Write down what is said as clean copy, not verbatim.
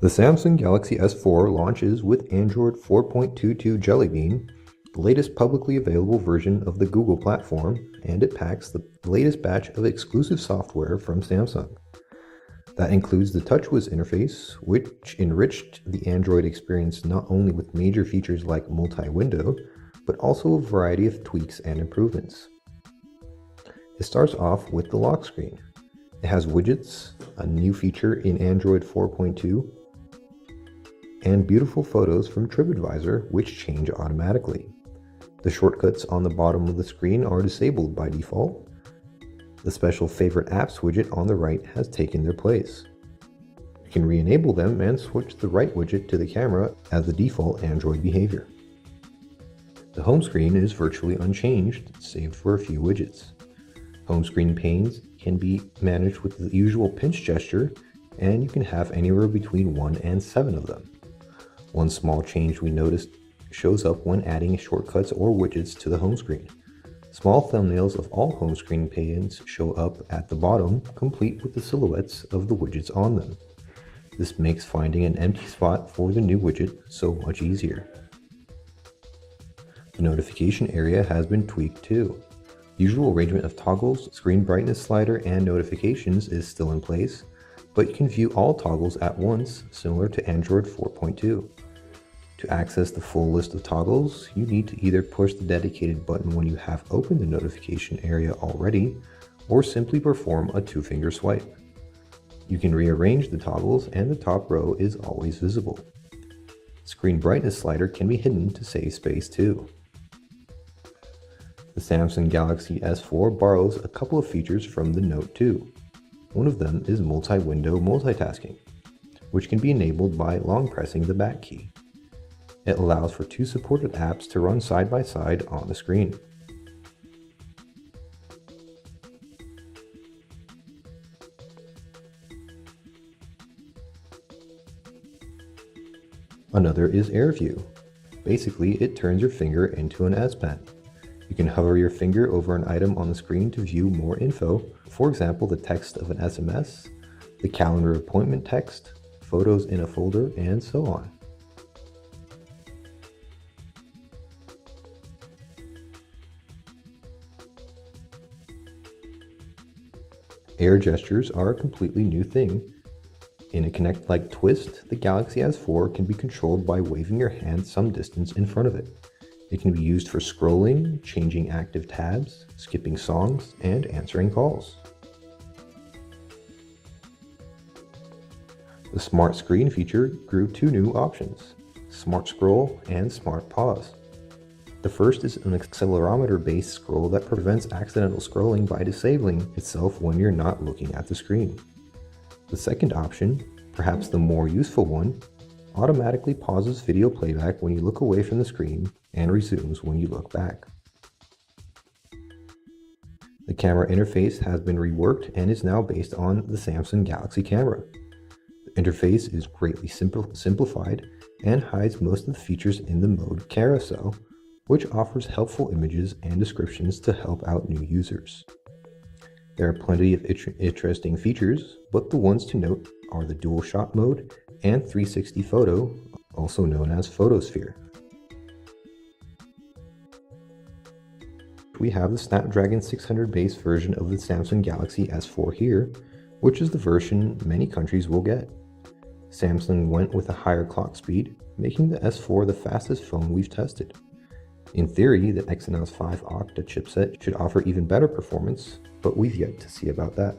The Samsung Galaxy S4 launches with Android 4.22 Jelly Bean, the latest publicly available version of the Google platform, and it packs the latest batch of exclusive software from Samsung. That includes the TouchWiz interface, which enriched the Android experience not only with major features like multi-window, but also a variety of tweaks and improvements. It starts off with the lock screen. It has widgets, a new feature in Android 4.2, and beautiful photos from TripAdvisor, which change automatically. The shortcuts on the bottom of the screen are disabled by default. The special Favorite Apps widget on the right has taken their place. You can re-enable them and switch the right widget to the camera as the default Android behavior. The home screen is virtually unchanged, save for a few widgets. Home screen panes can be managed with the usual pinch gesture, and you can have anywhere between 1 and 7 of them. One small change we noticed shows up when adding shortcuts or widgets to the home screen. Small thumbnails of all home screen panes show up at the bottom, complete with the silhouettes of the widgets on them. This makes finding an empty spot for the new widget so much easier. The notification area has been tweaked too. The usual arrangement of toggles, screen brightness slider, and notifications is still in place, but you can view all toggles at once, similar to Android 4.2. To access the full list of toggles, you need to either push the dedicated button when you have opened the notification area already, or simply perform a two-finger swipe. You can rearrange the toggles and the top row is always visible. Screen brightness slider can be hidden to save space too. The Samsung Galaxy S4 borrows a couple of features from the Note 2. One of them is multi-window multitasking, which can be enabled by long pressing the back key. It allows for two supported apps to run side by side on the screen. Another is Air View. Basically, it turns your finger into an S Pen. You can hover your finger over an item on the screen to view more info, for example, the text of an SMS, the calendar appointment text, photos in a folder, and so on. Air gestures are a completely new thing. In a Connect-like twist, the Galaxy S4 can be controlled by waving your hand some distance in front of it. It can be used for scrolling, changing active tabs, skipping songs, and answering calls. The Smart Screen feature grew two new options, Smart Scroll and Smart Pause. The first is an accelerometer-based scroll that prevents accidental scrolling by disabling itself when you're not looking at the screen. The second option, perhaps the more useful one, automatically pauses video playback when you look away from the screen and resumes when you look back. The camera interface has been reworked and is now based on the Samsung Galaxy camera. The interface is greatly simplified and hides most of the features in the mode carousel, which offers helpful images and descriptions to help out new users. There are plenty of interesting features, but the ones to note are the dual shot mode and 360 photo, also known as Photosphere. We have the Snapdragon 600 base version of the Samsung Galaxy S4 here, which is the version many countries will get. Samsung went with a higher clock speed, making the S4 the fastest phone we've tested. In theory, the Exynos 5 Octa chipset should offer even better performance, but we've yet to see about that.